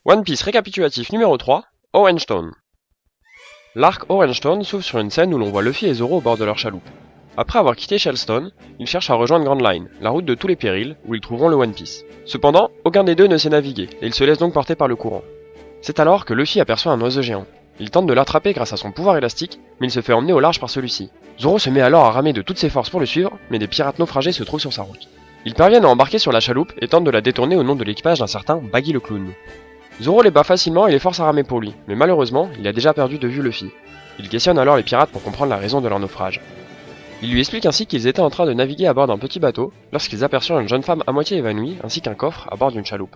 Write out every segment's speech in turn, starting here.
One Piece récapitulatif numéro 3, Orange Town. L'arc Orange Town s'ouvre sur une scène où l'on voit Luffy et Zoro au bord de leur chaloupe. Après avoir quitté Shellstone, ils cherchent à rejoindre Grand Line, la route de tous les périls, où ils trouveront le One Piece. Cependant, aucun des deux ne sait naviguer, et ils se laissent donc porter par le courant. C'est alors que Luffy aperçoit un oiseau géant. Il tente de l'attraper grâce à son pouvoir élastique, mais il se fait emmener au large par celui-ci. Zoro se met alors à ramer de toutes ses forces pour le suivre, mais des pirates naufragés se trouvent sur sa route. Ils parviennent à embarquer sur la chaloupe et tentent de la détourner au nom de l'équipage d'un certain Baggy le Clown. Zoro les bat facilement et les force à ramer pour lui, mais malheureusement, il a déjà perdu de vue Luffy. Il questionne alors les pirates pour comprendre la raison de leur naufrage. Il lui explique ainsi qu'ils étaient en train de naviguer à bord d'un petit bateau lorsqu'ils aperçurent une jeune femme à moitié évanouie ainsi qu'un coffre à bord d'une chaloupe.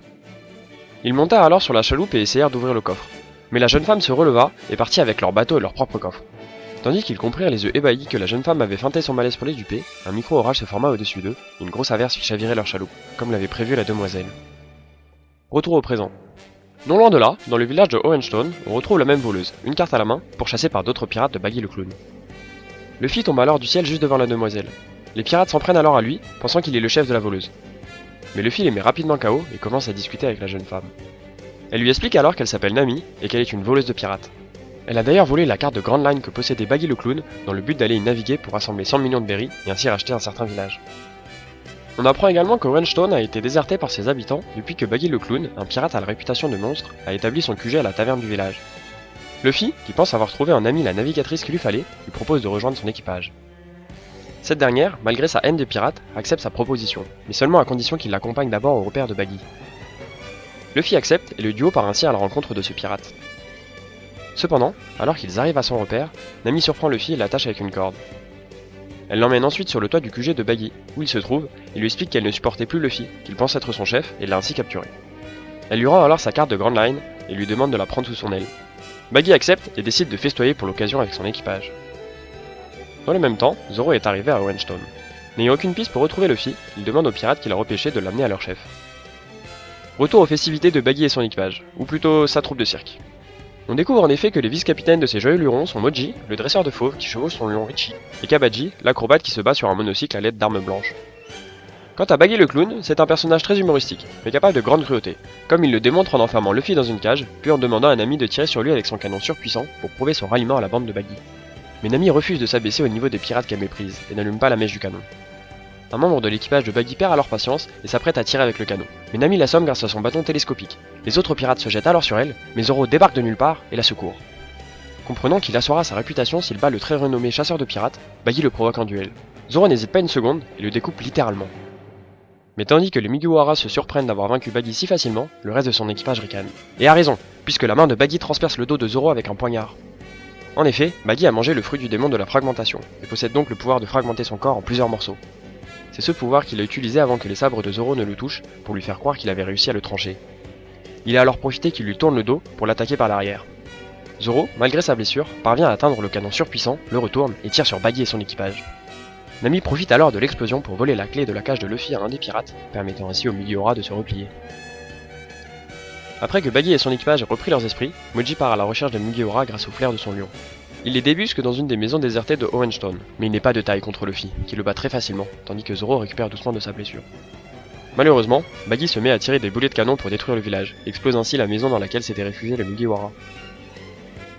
Ils montèrent alors sur la chaloupe et essayèrent d'ouvrir le coffre. Mais la jeune femme se releva et partit avec leur bateau et leur propre coffre. Tandis qu'ils comprirent les yeux ébahis que la jeune femme avait feinté son malaise pour les duper, un micro-orage se forma au-dessus d'eux et une grosse averse fit chavirer leur chaloupe, comme l'avait prévu la demoiselle. Retour au présent. Non loin de là, dans le village de Orange Town, on retrouve la même voleuse, une carte à la main, pourchassée par d'autres pirates de Baggy le Clown. Luffy tombe alors du ciel juste devant la demoiselle. Les pirates s'en prennent alors à lui, pensant qu'il est le chef de la voleuse. Mais Luffy les met rapidement KO et commence à discuter avec la jeune femme. Elle lui explique alors qu'elle s'appelle Nami et qu'elle est une voleuse de pirates. Elle a d'ailleurs volé la carte de Grand Line que possédait Baggy le Clown dans le but d'aller y naviguer pour rassembler 100 millions de berries et ainsi racheter un certain village. On apprend également que Orange Town a été déserté par ses habitants depuis que Baggy le Clown, un pirate à la réputation de monstre, a établi son QG à la taverne du village. Luffy, qui pense avoir trouvé en ami la navigatrice qu'il lui fallait, lui propose de rejoindre son équipage. Cette dernière, malgré sa haine des pirates, accepte sa proposition, mais seulement à condition qu'il l'accompagne d'abord au repère de Baggy. Luffy accepte et le duo part ainsi à la rencontre de ce pirate. Cependant, alors qu'ils arrivent à son repère, Nami surprend Luffy et l'attache avec une corde. Elle l'emmène ensuite sur le toit du QG de Baggy, où il se trouve, et lui explique qu'elle ne supportait plus Luffy, qu'il pense être son chef, et l'a ainsi capturé. Elle lui rend alors sa carte de Grand Line, et lui demande de la prendre sous son aile. Baggy accepte et décide de festoyer pour l'occasion avec son équipage. Dans le même temps, Zoro est arrivé à Orange Town. N'ayant aucune piste pour retrouver Luffy, il demande aux pirates qu'il a repêché de l'amener à leur chef. Retour aux festivités de Baggy et son équipage, ou plutôt sa troupe de cirque. On découvre en effet que les vice-capitaines de ces joyeux lurons sont Moji, le dresseur de fauves qui chevauche son lion Richie, et Kabaji, l'acrobate qui se bat sur un monocycle à l'aide d'armes blanches. Quant à Baggy le Clown, c'est un personnage très humoristique, mais capable de grande cruauté, comme il le démontre en enfermant Luffy dans une cage, puis en demandant à Nami de tirer sur lui avec son canon surpuissant pour prouver son ralliement à la bande de Baggy. Mais Nami refuse de s'abaisser au niveau des pirates qu'elle méprise, et n'allume pas la mèche du canon. Un membre de l'équipage de Baggy perd alors patience et s'apprête à tirer avec le canon, mais Nami l'assomme grâce à son bâton télescopique. Les autres pirates se jettent alors sur elle, mais Zoro débarque de nulle part et la secourt. Comprenant qu'il assoira sa réputation s'il bat le très renommé chasseur de pirates, Baggy le provoque en duel. Zoro n'hésite pas une seconde et le découpe littéralement. Mais tandis que les Mugiwara se surprennent d'avoir vaincu Baggy si facilement, le reste de son équipage ricane. Et a raison, puisque la main de Baggy transperce le dos de Zoro avec un poignard. En effet, Baggy a mangé le fruit du démon de la fragmentation, et possède donc le pouvoir de fragmenter son corps en plusieurs morceaux. C'est ce pouvoir qu'il a utilisé avant que les sabres de Zoro ne le touchent, pour lui faire croire qu'il avait réussi à le trancher. Il a alors profité qu'il lui tourne le dos pour l'attaquer par l'arrière. Zoro, malgré sa blessure, parvient à atteindre le canon surpuissant, le retourne et tire sur Baggy et son équipage. Nami profite alors de l'explosion pour voler la clé de la cage de Luffy à un des pirates, permettant ainsi aux Mugiwara de se replier. Après que Baggy et son équipage aient repris leurs esprits, Moji part à la recherche de Mugiwara grâce au flair de son lion. Il les débusque dans une des maisons désertées de Orange Town, mais il n'est pas de taille contre Luffy, qui le bat très facilement, tandis que Zoro récupère doucement de sa blessure. Malheureusement, Baggy se met à tirer des boulets de canon pour détruire le village, et explose ainsi la maison dans laquelle s'étaient réfugiés les Mugiwara.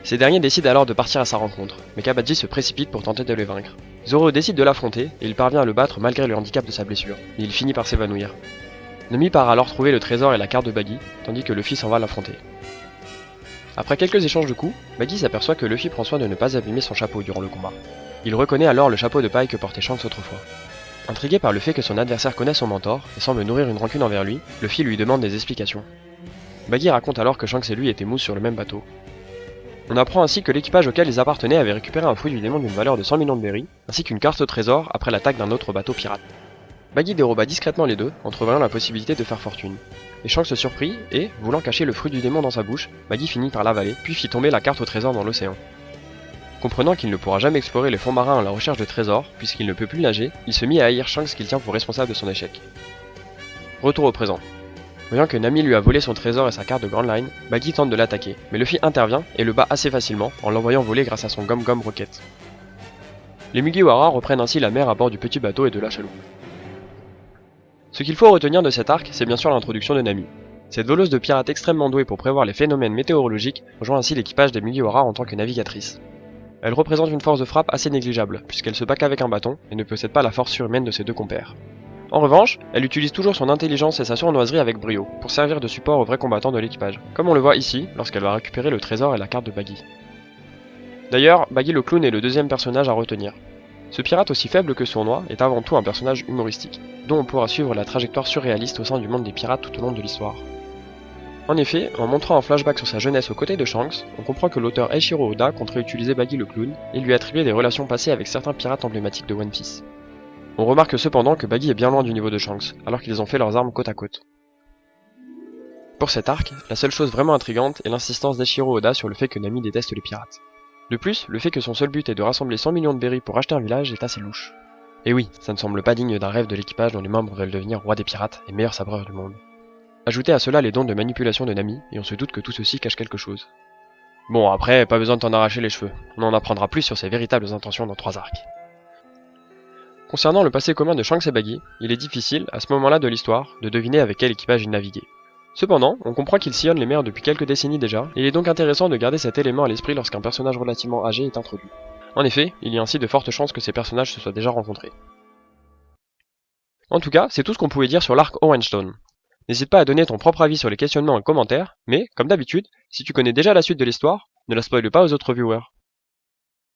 Ces derniers décident alors de partir à sa rencontre, mais Kabaji se précipite pour tenter de les vaincre. Zoro décide de l'affronter, et il parvient à le battre malgré le handicap de sa blessure, mais il finit par s'évanouir. Nami part alors trouver le trésor et la carte de Baggy, tandis que Luffy s'en va l'affronter. Après quelques échanges de coups, Baggy s'aperçoit que Luffy prend soin de ne pas abîmer son chapeau durant le combat. Il reconnaît alors le chapeau de paille que portait Shanks autrefois. Intrigué par le fait que son adversaire connaît son mentor et semble nourrir une rancune envers lui, Luffy lui demande des explications. Baggy raconte alors que Shanks et lui étaient mous sur le même bateau. On apprend ainsi que l'équipage auquel ils appartenaient avait récupéré un fruit du démon d'une valeur de 100 millions de berries, ainsi qu'une carte au trésor après l'attaque d'un autre bateau pirate. Baggy déroba discrètement les deux, entrevoyant la possibilité de faire fortune. Et Shanks se surprit et, voulant cacher le fruit du démon dans sa bouche, Baggy finit par l'avaler, puis fit tomber la carte au trésor dans l'océan. Comprenant qu'il ne pourra jamais explorer les fonds marins à la recherche de trésors, puisqu'il ne peut plus nager, il se mit à haïr Shanks qu'il tient pour responsable de son échec. Retour au présent. Voyant que Nami lui a volé son trésor et sa carte de Grand Line, Baggy tente de l'attaquer, mais Luffy intervient et le bat assez facilement en l'envoyant voler grâce à son Gum Gum Rocket. Les Mugiwara reprennent ainsi la mer à bord du petit bateau et de la chaloupe. Ce qu'il faut retenir de cet arc, c'est bien sûr l'introduction de Nami. Cette voleuse de pirates extrêmement douée pour prévoir les phénomènes météorologiques rejoint ainsi l'équipage des Mugiwara en tant que navigatrice. Elle représente une force de frappe assez négligeable, puisqu'elle se bat qu'avec un bâton et ne possède pas la force surhumaine de ses deux compères. En revanche, elle utilise toujours son intelligence et sa sournoiserie avec brio, pour servir de support aux vrais combattants de l'équipage, comme on le voit ici, lorsqu'elle va récupérer le trésor et la carte de Baggy. D'ailleurs, Baggy le clown est le deuxième personnage à retenir. Ce pirate aussi faible que sournois est avant tout un personnage humoristique, dont on pourra suivre la trajectoire surréaliste au sein du monde des pirates tout au long de l'histoire. En effet, en montrant un flashback sur sa jeunesse aux côtés de Shanks, on comprend que l'auteur Eiichiro Oda compte réutiliser Baggy le clown et lui attribuer des relations passées avec certains pirates emblématiques de One Piece. On remarque cependant que Baggy est bien loin du niveau de Shanks, alors qu'ils ont fait leurs armes côte à côte. Pour cet arc, la seule chose vraiment intrigante est l'insistance d'Eiichiro Oda sur le fait que Nami déteste les pirates. De plus, le fait que son seul but est de rassembler 100 millions de berries pour acheter un village est assez louche. Et oui, ça ne semble pas digne d'un rêve de l'équipage dont les membres veulent devenir roi des pirates et meilleurs sabreurs du monde. Ajoutez à cela les dons de manipulation de Nami, et on se doute que tout ceci cache quelque chose. Bon, après, pas besoin de t'en arracher les cheveux, on en apprendra plus sur ses véritables intentions dans 3 arcs. Concernant le passé commun de Shanks et Baggy, il est difficile, à ce moment-là de l'histoire, de deviner avec quel équipage il naviguait. Cependant, on comprend qu'ils sillonnent les mers depuis quelques décennies déjà, et il est donc intéressant de garder cet élément à l'esprit lorsqu'un personnage relativement âgé est introduit. En effet, il y a ainsi de fortes chances que ces personnages se soient déjà rencontrés. En tout cas, c'est tout ce qu'on pouvait dire sur l'arc Orange-Stone. N'hésite pas à donner ton propre avis sur les questionnements en commentaire, mais, comme d'habitude, si tu connais déjà la suite de l'histoire, ne la spoile pas aux autres viewers.